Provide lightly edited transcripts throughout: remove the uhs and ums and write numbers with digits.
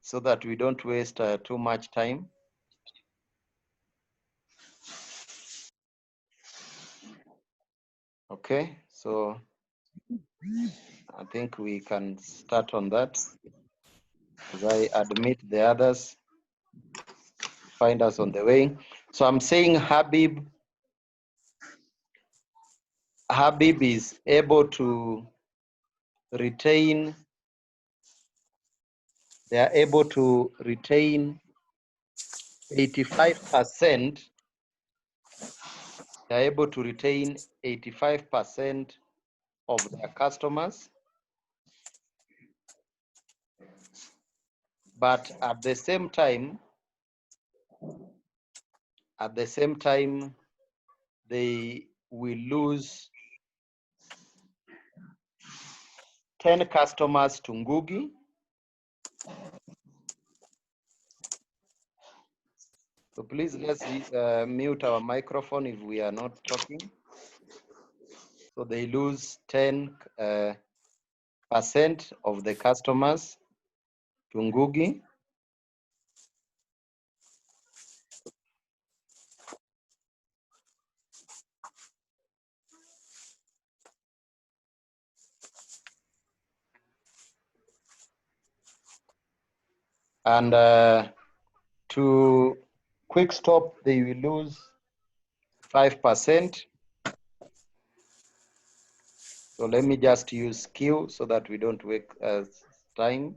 so that we don't waste too much time. Okay, so I think we can start on that as I admit the others find us on the way. So I'm saying Habib is able to retain, they are able to retain 85%, they are able to retain 85% of their customers, but at the same time, they will lose 10 customers to Ngugi. So please let's mute our microphone if we are not talking. So they lose 10% of the customers to Ngugi. And to Quick Stop, they will lose 5%. So let me just use Q so that we don't waste time.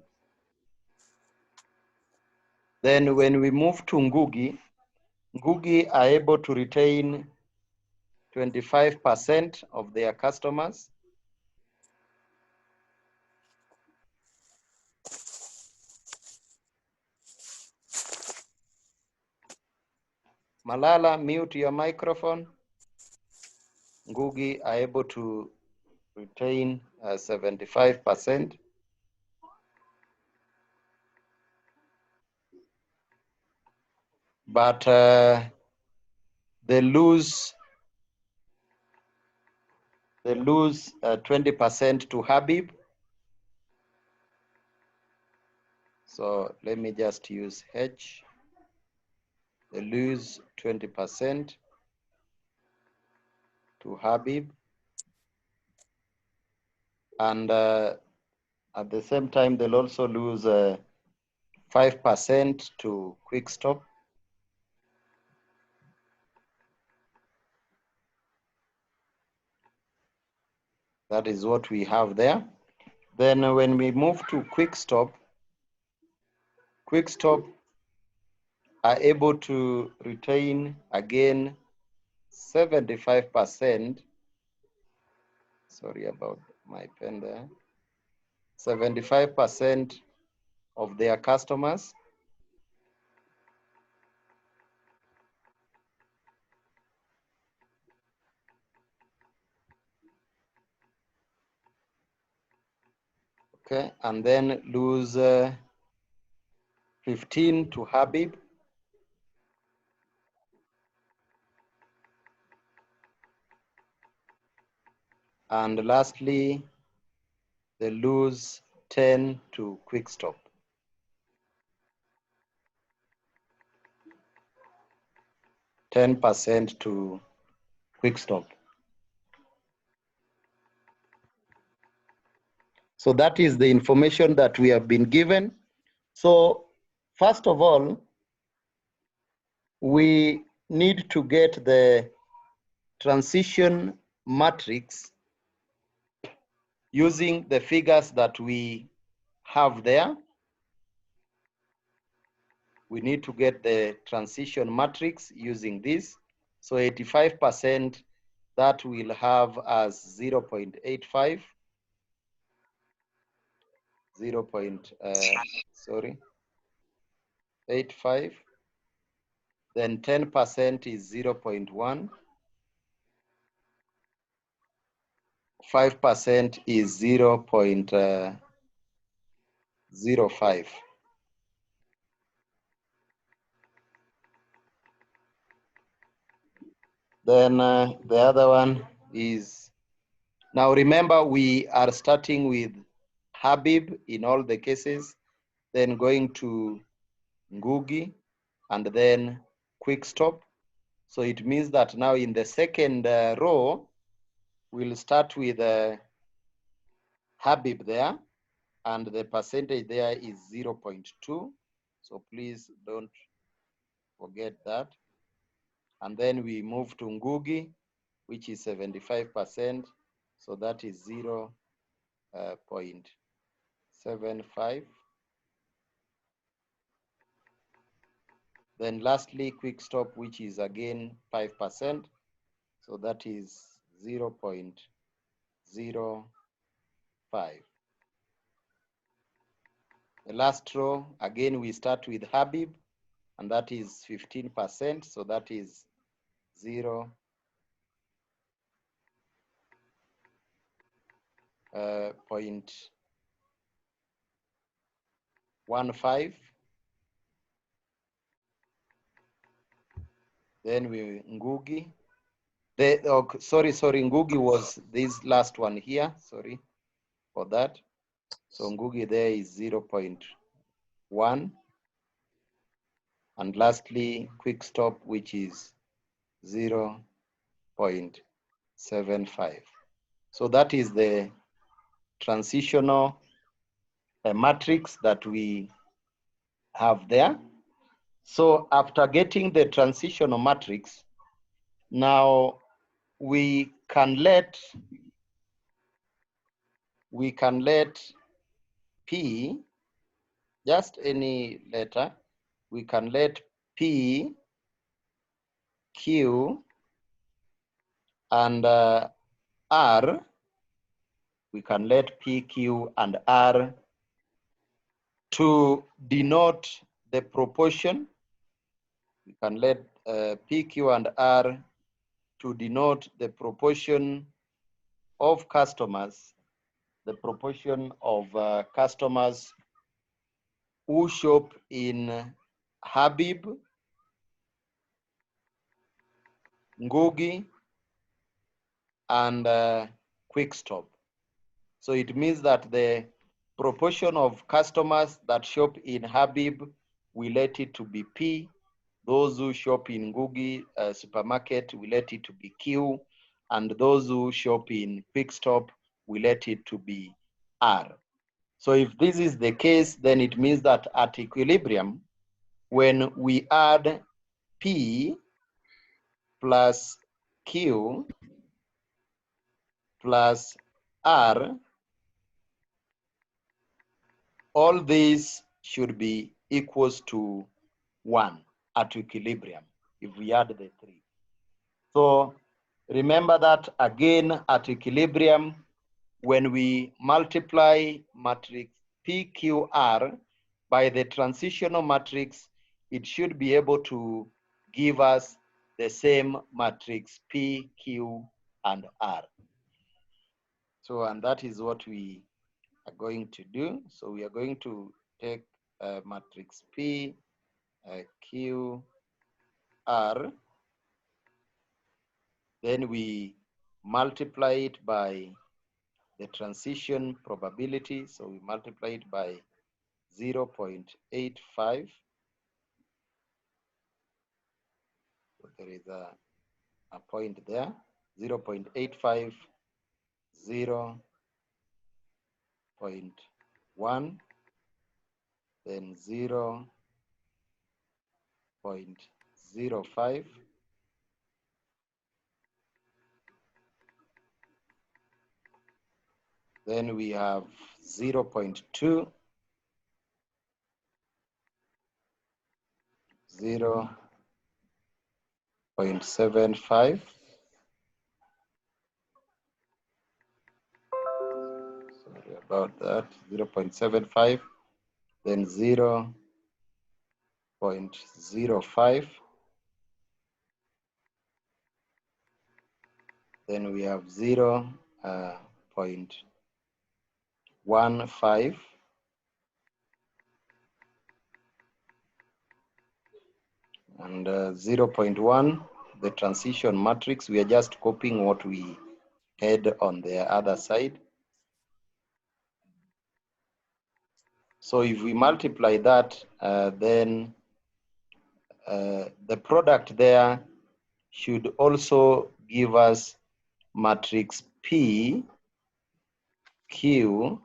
Then when we move to Ngugi, Ngugi are able to retain 25% of their customers. Malala, mute your microphone. Ngugi are able to retain 75%. But they lose 20% to Habib. So let me just use H. They lose 20% to Habib. And at the same time, they'll also lose 5% to Quick Stop. That is what we have there. Then when we move to Quick Stop are able to retain again 75%. Sorry about my pen there. 75% of their customers. Okay, and then lose 15 to Habib. And lastly, they lose 10 to Quick Stop. %10 to Quick Stop. So that is the information that we have been given. So first of all, we need to get the transition matrix using the figures that we have there. We need to get the transition matrix using this. So 85% that will have as 0.85, 85. Then 10% is 0.1. 5% is 0.05. Then the other one is, now remember we are starting with Habib in all the cases. then going to Ngugi, and then quick stop. So it means that now in the second row, we'll start with Habib there, and the percentage there is 0.2. So please don't forget that. And then we move to Ngugi, which is 75%. So that is 0.75. Then lastly, quick stop, which is again 5%. So that is 0.05. The last row, again, we start with Habib, and that is 15%. So that is 0.15. Then we Ngugi. Sorry, Ngugi was this last one here. Sorry for that. So Ngugi there is 0.1. And lastly, quick stop, which is 0.75. So that is the transitional matrix that we have there. So after getting the transitional matrix, now we can let P, just any letter, we can let P, Q, and R, we can let P, Q, and R to denote the proportion. We can let P, Q, and R to denote the proportion of customers, the proportion of customers who shop in Habib, Ngugi, and Quick Stop. So it means that the proportion of customers that shop in Habib, we let it to be P. Those who shop in Ngugi supermarket, we let it to be Q. And those who shop in Quick Stop, we let it to be R. So if this is the case, then it means that at equilibrium, when we add P plus Q plus R, all these should be equals to 1 at equilibrium if we add the 3. So remember that again at equilibrium, when we multiply matrix PQR by the transitional matrix, it should be able to give us the same matrix P, Q, and R. So, and that is what we are going to do. So we are going to take matrix P, Q, R, then we multiply it by the transition probability. So we multiply it by 0.85. So there is a point there, 0.85, 0.1, then 0.05, then we have 0.2, 0.75, sorry about that, 0.75, then 0.05, then we have 0.15, and 0.1, the transition matrix. We are just copying what we had on the other side. So if we multiply that, then the product there should also give us matrix P, Q,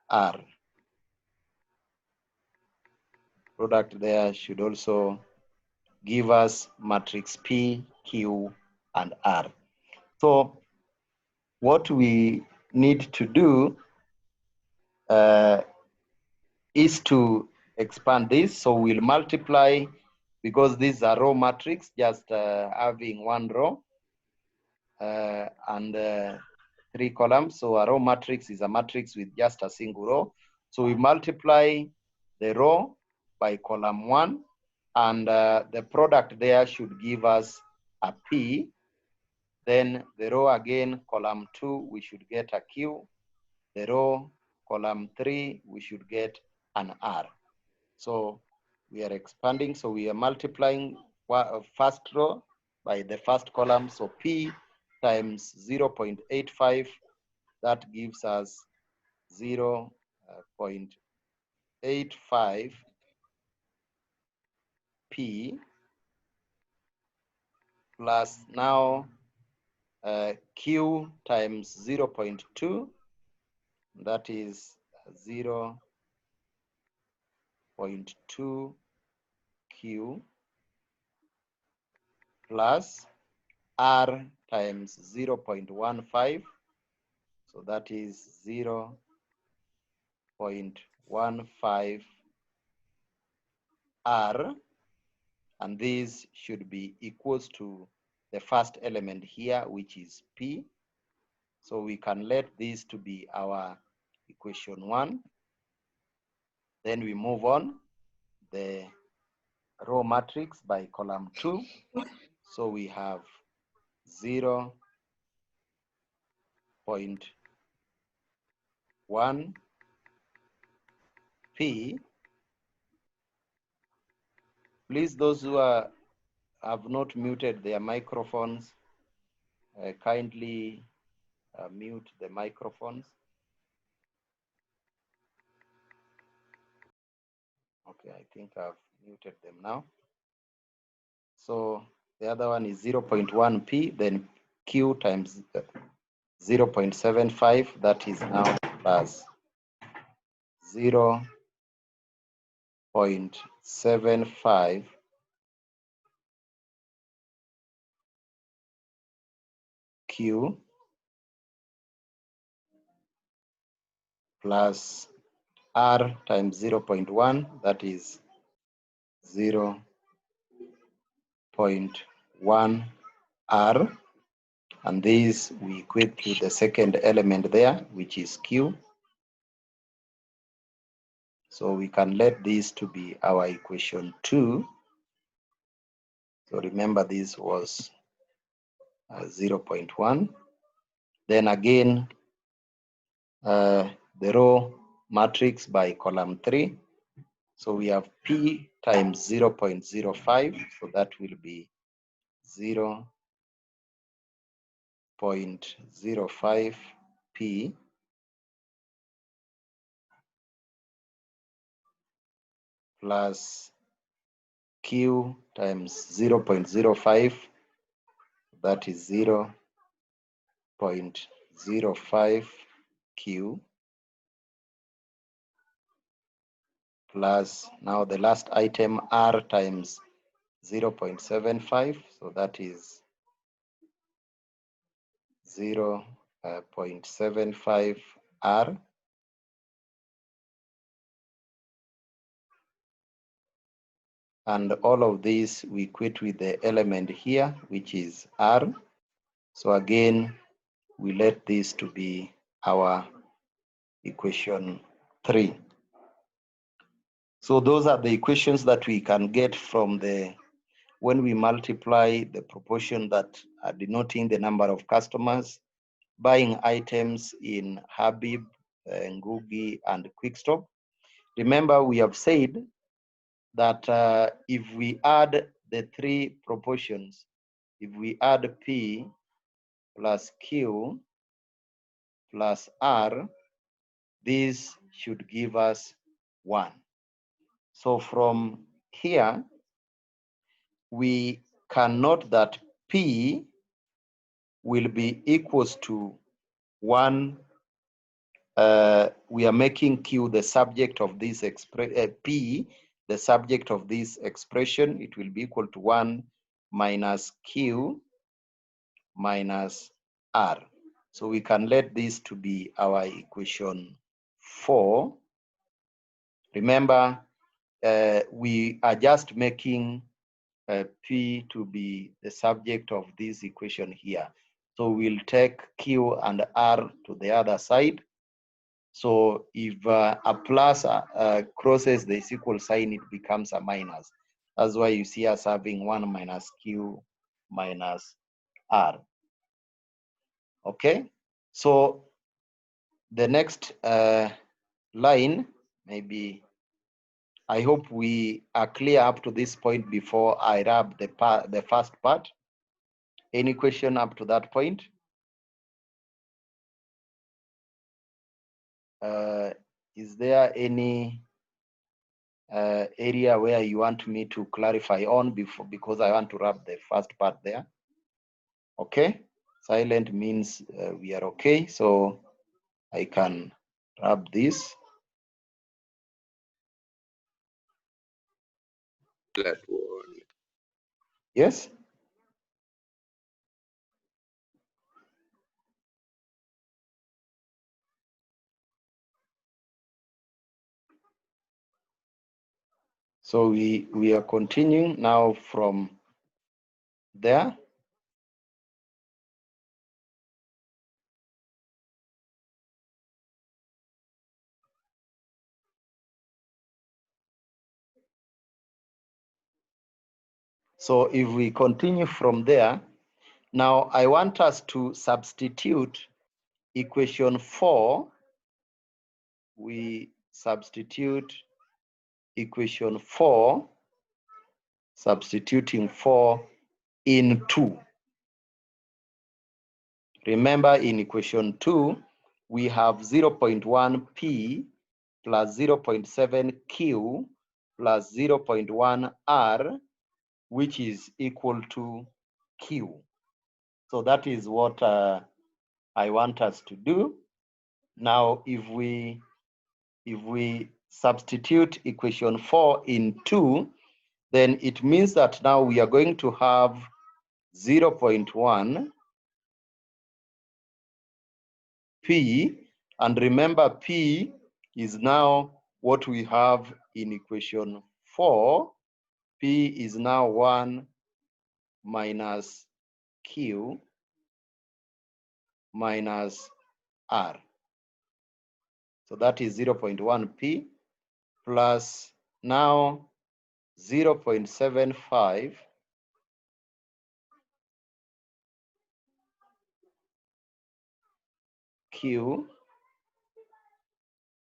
R. Product there should also give us matrix P, Q, and R. So what we need to do is to expand this. So we'll multiply, because these are row matrix, just having one row and 3 columns. So a row matrix is a matrix with just a single row. So we multiply the row by column 1, and the product there should give us a P. Then the row again, column 2, we should get a Q. The row, column 3, we should get an R. So we are expanding, so we are multiplying first row by the first column. So P times 0.85, that gives us 0.85 P plus now Q times 0.2, that is 0.2 Q plus R times 0.15, so that is 0.15 R, and this should be equals to the first element here, which is P. So we can let this to be our equation 1. Then we move on the row matrix by column 2. So we have 0.1 P. Please, those who have not muted their microphones, kindly mute the microphones. Okay, I think I've muted them now. So the other one is 0.1 P, then Q times 0.75, that is now plus 0.75 Q plus R times 0.1, that is 0.1 R, and this we equate to the second element there, which is Q. So we can let this to be our equation 2. So remember, this was 0.1. Then again, the row matrix by column 3. So we have P times 0.05. So that will be 0.05 P plus Q times 0.05. That is 0.05 Q plus now the last item R times 0.75. So that is 0.75 R and all of these we equate with the element here, which is R. So again, we let this to be our equation 3. So those are the equations that we can get from when we multiply the proportion that are denoting the number of customers buying items in Habib, Ngugi, and Quickstop. Remember, we have said that if we add the 3 proportions, if we add P plus Q plus R, this should give us 1. So from here, we can note that P will be equals to 1. We are making Q the subject of this P, the subject of this expression. It will be equal to 1 minus Q minus R. So we can let this to be our equation 4. Remember, we are just making P to be the subject of this equation here. So we'll take Q and R to the other side. So if a plus crosses the equal sign, it becomes a minus. That's why you see us having 1 minus Q minus R. Okay, so the next line, maybe, I hope we are clear up to this point before I wrap the first part. Any question up to that point? Is there any area where you want me to clarify on before, because I want to wrap the first part there? Okay, silent means we are okay, so I can wrap this. That one. Yes. So we are continuing now from there. So if we continue from there, now I want us to substitute equation 4. We substitute equation 4, substituting 4 in 2. Remember, in equation 2, we have 0.1 P plus 0.7 Q plus 0.1 R, which is equal to Q. So that is what I want us to do. Now, if we substitute equation 4 in 2, then it means that now we are going to have 0.1 P, and remember P is now what we have in equation 4. P is now 1 minus Q minus R. So that is 0.1 P plus now 0.75 Q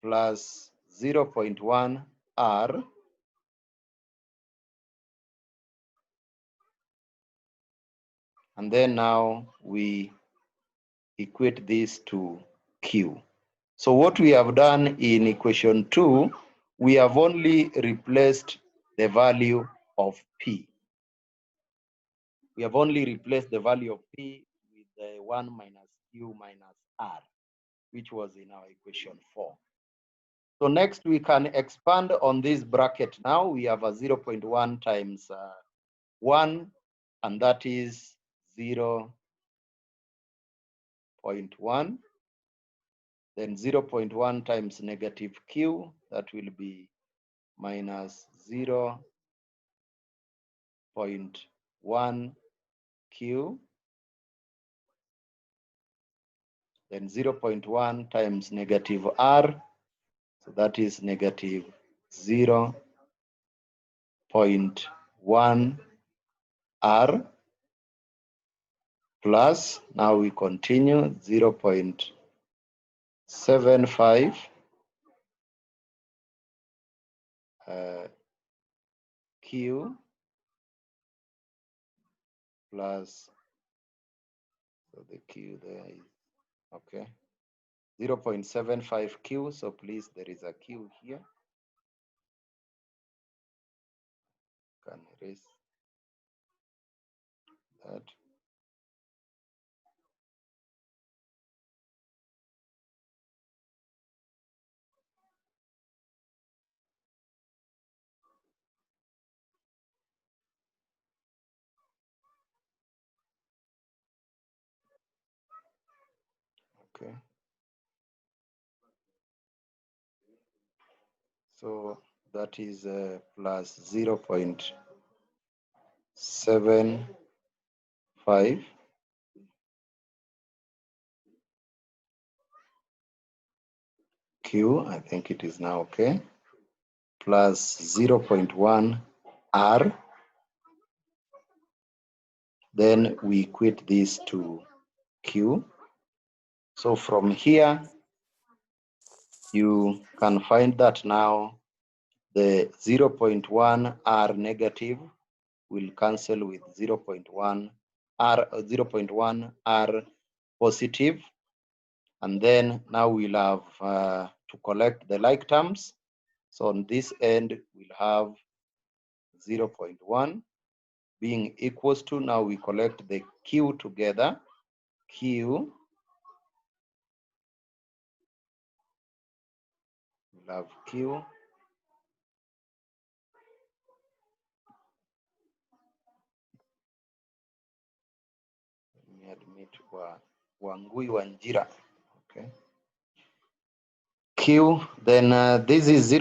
plus 0.1 R, and then now we equate this to Q. So what we have done in equation 2, we have only replaced the value of P. We have only replaced the value of P with the 1 minus Q minus R, which was in our equation 4. So next we can expand on this bracket. Now we have a 0.1 times 1, and that is 0.1. Then 0.1 times negative Q, that will be minus 0.1 Q. Then 0.1 times negative R, so that is negative 0.1 R, plus, now we continue, 0.75 Q plus, so the Q there is, okay, 0.75 Q. So please, there is a Q here. Can erase that. Okay. So that is plus 0.75 Q. I think it is now okay. Plus 0.1 R. Then we equate this to Q. So from here, you can find that now the 0.1 R negative will cancel with 0.1 R positive. And then now we'll have to collect the like terms. So on this end, we'll have 0.1 being equals to, now we collect the Q together. Q, we'll have Q. Let me admit Wangui Wanjira. Okay. Q, then this is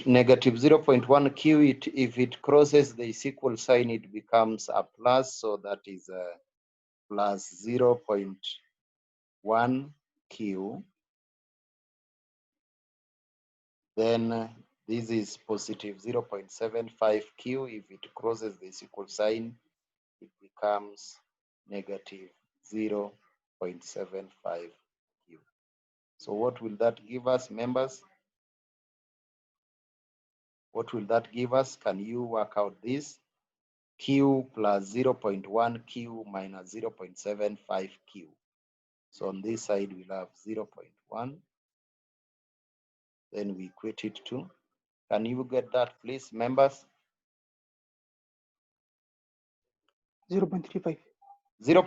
negative 0.1 Q. If it crosses the equal sign, it becomes a plus. So that is plus 0.1 Q. Then this is positive 0.75 Q. If it crosses the equal sign, it becomes negative 0.75 Q. So what will that give us, members? What will that give us? Can you work out this? Q plus 0.1 Q minus 0.75 Q. So on this side, we'll have 0.1. Then we equate it to. Can you get that, please, members? 0.35. 0.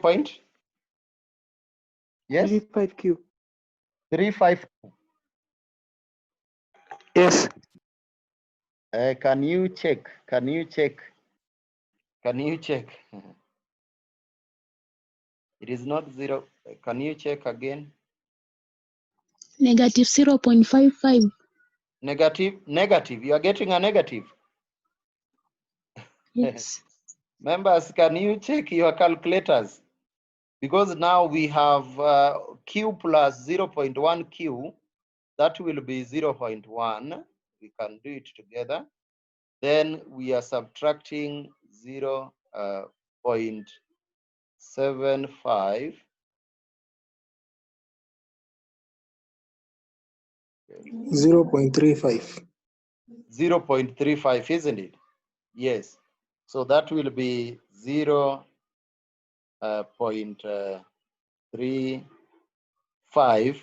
Yes? 35Q. 35. Yes. Can you check? Can you check? Can you check? It is not 0. Can you check again? Negative 0.55. Negative. You are getting a negative. Yes. Members, can you check your calculators? Because now we have Q plus 0.1 Q. That will be 0.1. We can do it together. Then we are subtracting 0.75. 0.35. 0.35, isn't it? Yes. So that will be 0.35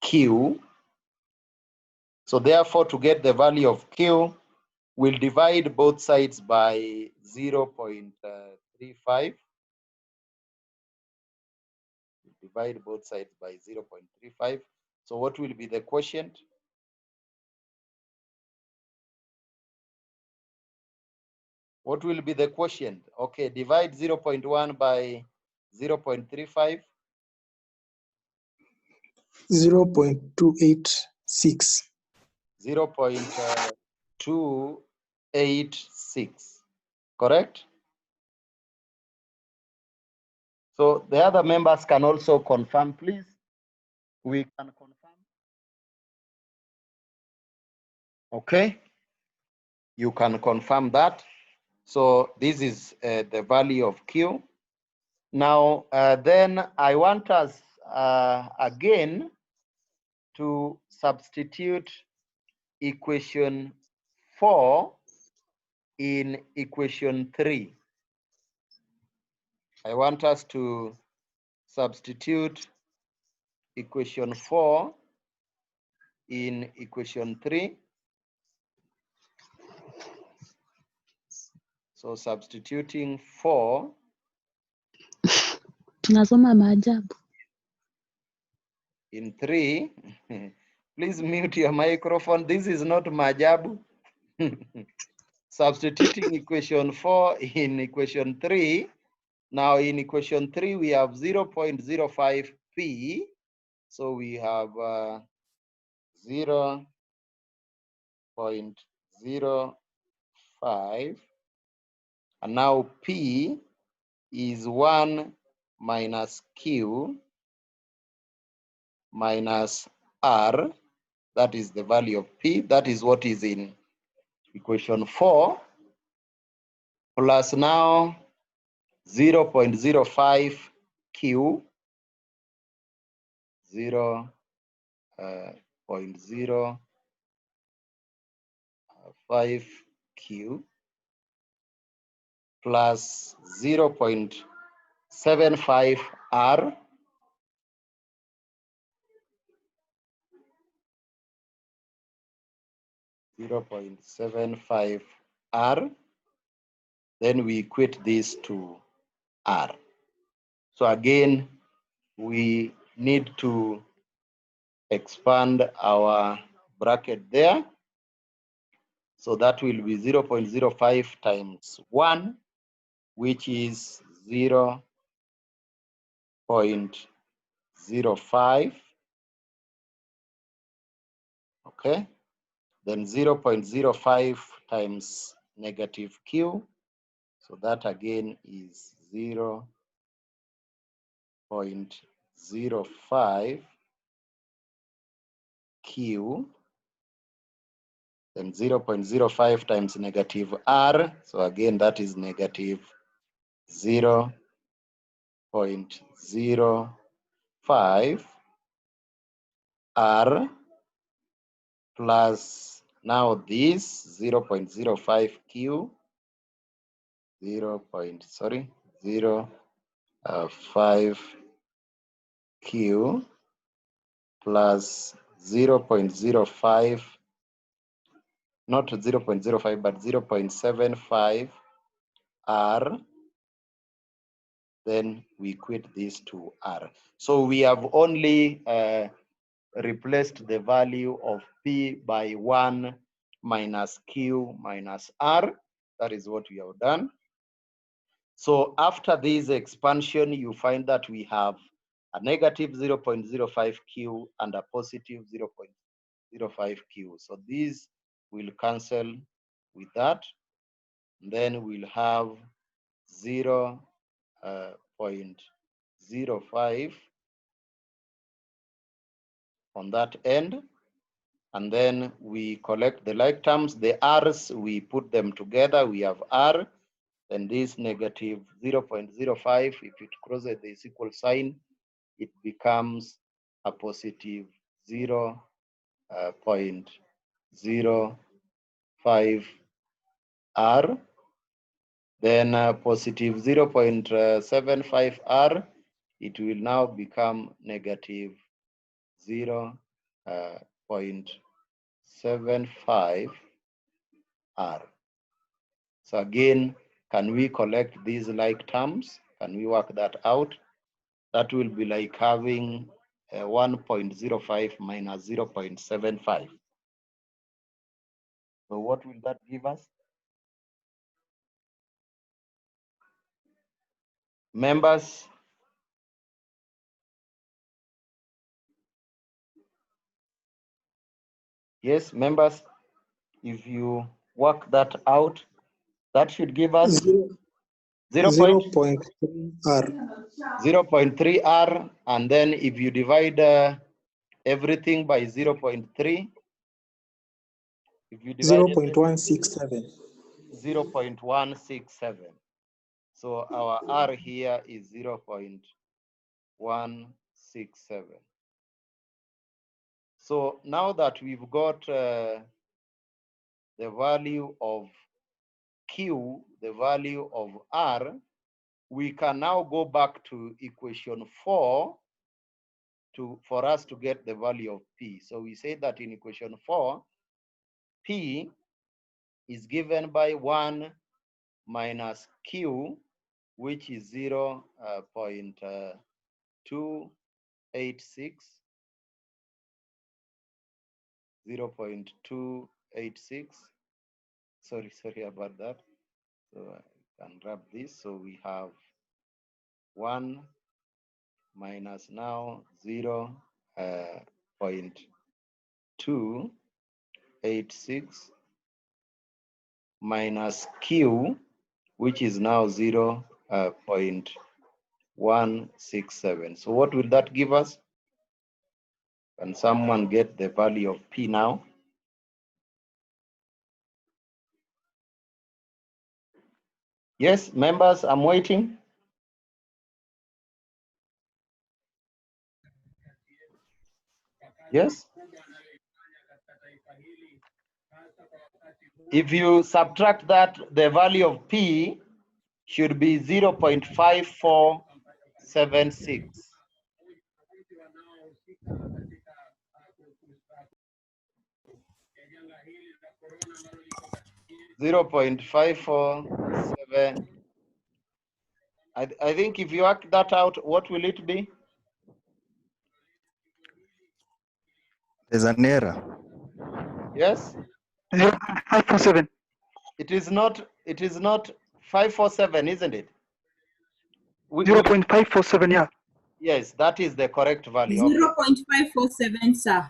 Q. So therefore, to get the value of Q, we'll divide both sides by 0.35. Divide both sides by 0.35. So what will be the quotient? What will be the quotient? Okay, divide 0.1 by 0.35. 0.286. 0.286. Correct? So the other members can also confirm, please. We can confirm. Okay. You can confirm that. So this is the value of Q. Now, then I want us again to substitute equation 4 in equation 3. I want us to substitute equation 4 in equation 3. So substituting 4 tunasoma maajabu. in 3. Please mute your microphone. This is not maajabu. Substituting equation 4 in equation 3. Now in equation 3, we have 0.05 p. So we have 0.05. And now p is 1 minus q minus r. That is the value of p. That is what is in equation 4. Plus now 0.05 q, 0.05 q plus 0.75 r, then we equate this to r. So again, we need to expand our bracket there. So that will be 0.05 times 1, which is 0.05. Okay. Then 0.05 times negative q. So that again is 0.05 q. Then 0.05 times negative r. So again, that is negative 0.05 r plus now this 0.05 q, 0.5 q plus 0.05, not 0.05, but 0.75 r. Then we equate this to r. So we have only replaced the value of p by 1 minus q minus r. That is what we have done. So after this expansion, you find that we have a negative 0.05 q and a positive 0.05 q. So these will cancel with that. Then we'll have 0.05 on that end. And then we collect the like terms. The r's, we put them together. We have r. Then this negative 0.05, if it crosses the equal sign, it becomes a positive 0.05 r. Then positive 0.75 r, it will now become negative 0.75 r. So again, can we collect these like terms? Can we work that out? That will be like having 1.05 minus 0.75. So what will that give us? Members? Yes, members, if you work that out, that should give us 0.3 r. 0.3 r, and then if you divide everything by 0.3, if you divide 0.167. 0.167. So our r here is 0.167. So now that we've got the value of q, the value of r, we can now go back to equation 4 for us to get the value of P. So we say that in equation 4, P is given by 1 minus Q, which is 0.286, 0.286. Sorry about that. So I can grab this. So we have 1 minus now 0.286 minus Q, which is now 0.167. So what will that give us? Can someone get the value of P now? Yes, members, I'm waiting. Yes. If you subtract that, the value of P should be 0.5476. 0.547. I think if you work that out, what will it be? There's an error. Yes? 547. It is not 547, isn't it? 0.547, yeah. Yes, that is the correct value. Okay. 0.547, sir.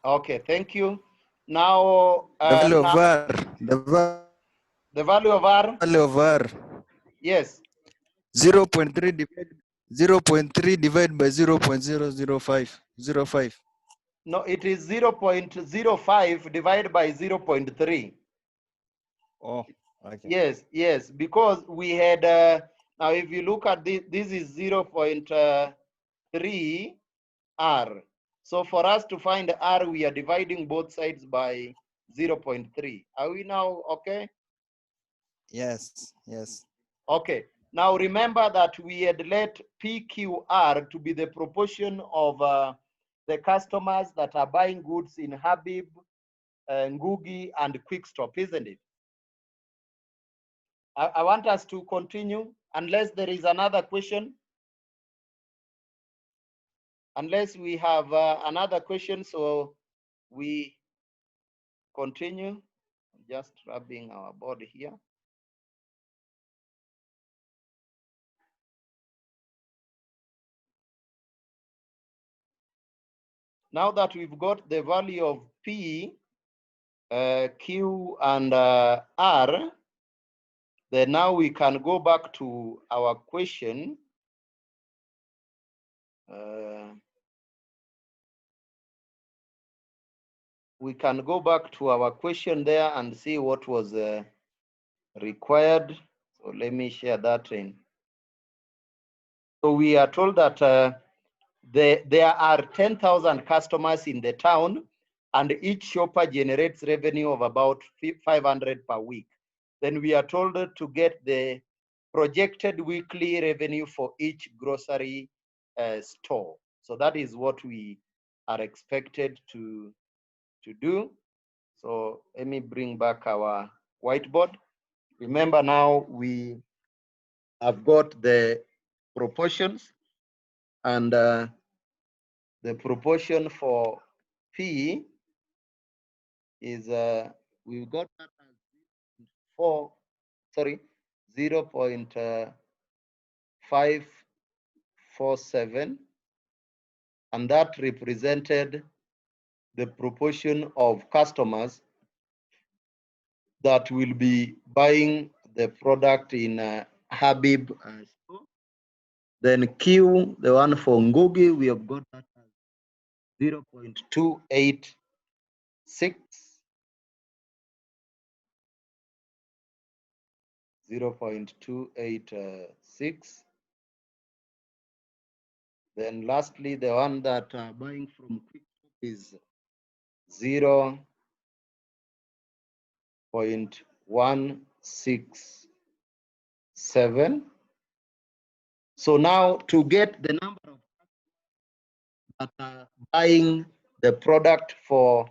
Okay, thank you. Now, The value of now R. the value of R. Value of R. Yes. 0.3 divided by 0.005. 05. No, it is 0.05 divided by 0.3. Oh, okay. Yes, because we had, now if you look at this is 0.3 R. So for us to find R, we are dividing both sides by 0.3. Are we now okay? Yes. Okay. Now remember that we had let PQR to be the proportion of the customers that are buying goods in Habib, Ngugi, and Quick Stop, isn't it? I want us to continue unless there is another question. Unless we have another question, so we continue. Just rubbing our body here. Now that we've got the value of P, Q, and R, then now we can go back to our question. We can go back to our question there and see what was required. So let me share that in. So we are told that there are 10,000 customers in the town, and each shopper generates revenue of about 500 per week. Then we are told to get the projected weekly revenue for each grocery store. So that is what we are expected to do. So let me bring back our whiteboard. Remember now we have got the proportions, and the proportion for P is we've got that as 0.547, and that represented the proportion of customers that will be buying the product in Habib store. Then Q, the one for Ngugi, we have got that as 0.286. 0.286. Then lastly, the one that are buying from Quick is 0.167. So now to get the number of that are buying the product for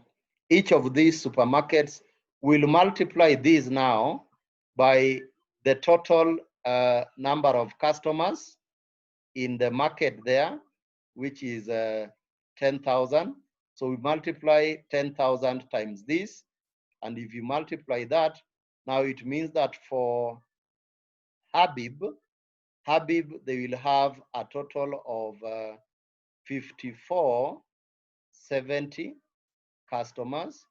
each of these supermarkets, we'll multiply these now by the total number of customers in the market there, which is 10,000. So we multiply 10,000 times this. And if you multiply that, now it means that for Habib, they will have a total of 5470 customers,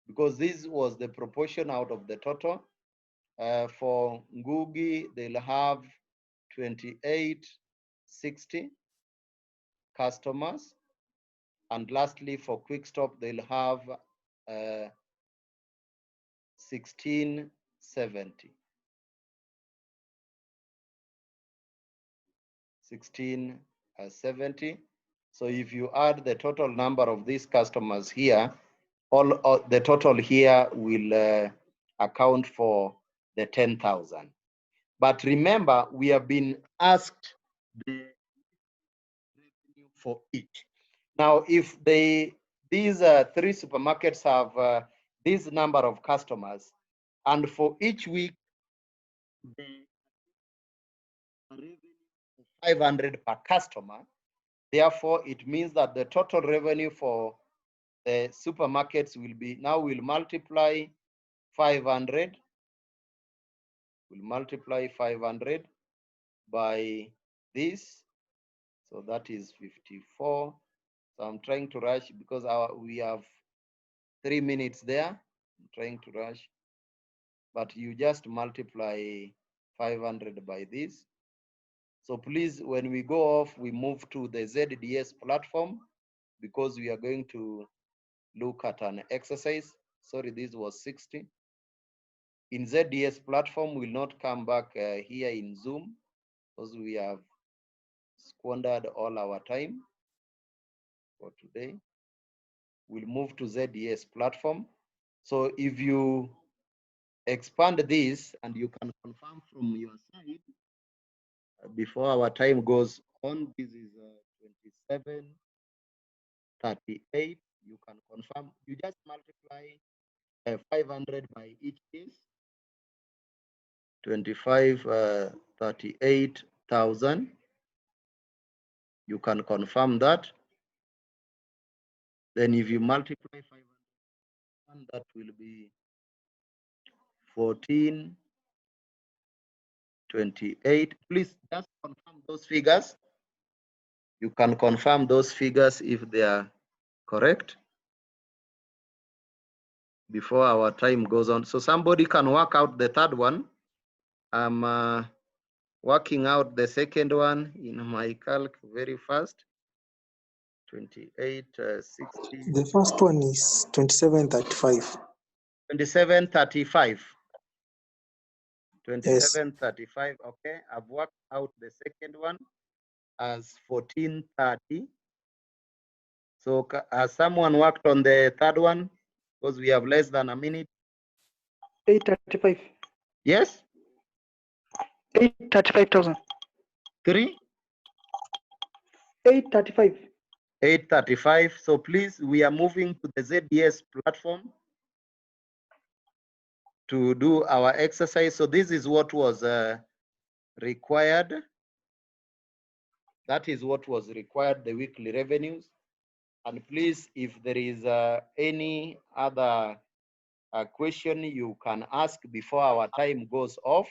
because this was the proportion out of the total. For Ngugi, they'll have 2860 customers. And lastly, for Quick Stop, they'll have 1670. 1670. So if you add the total number of these customers here, all the total here will account for the 10,000. But remember, we have been asked the revenue for each. Now, if these three supermarkets have this number of customers, and for each week, the revenue of 500 per customer, therefore, it means that the total revenue for the supermarkets will be, now we'll multiply 500. We'll multiply 500 by this. So that is 54. So I'm trying to rush because we have 3 minutes there. I'm trying to rush. But you just multiply 500 by this. So please, when we go off, we move to the ZDS platform, because we are going to look at an exercise. Sorry, this was 60. In ZDS platform, we'll not come back here in Zoom, because we have squandered all our time for today. We'll move to ZDS platform. So if you expand this, and you can confirm from your side before our time goes on, this is 2738. You can confirm. You just multiply 500 by each case. 38,000. You can confirm that. Then if you multiply 500, that will be 1428. Please just confirm those figures. You can confirm those figures if they are correct before our time goes on. So somebody can work out the third one. I'm working out the second one in my calc very fast. 2860. The first one is 2735. 2735. Yes. 2735. Okay, I've worked out the second one as 1430. So has someone worked on the third one? Because we have less than a minute. 835. Yes? 835,000. 835. 835. So please, we are moving to the ZDS platform to do our exercise. So this is what was required. That is what was required, the weekly revenues. And please, if there is any other question you can ask before our time goes off.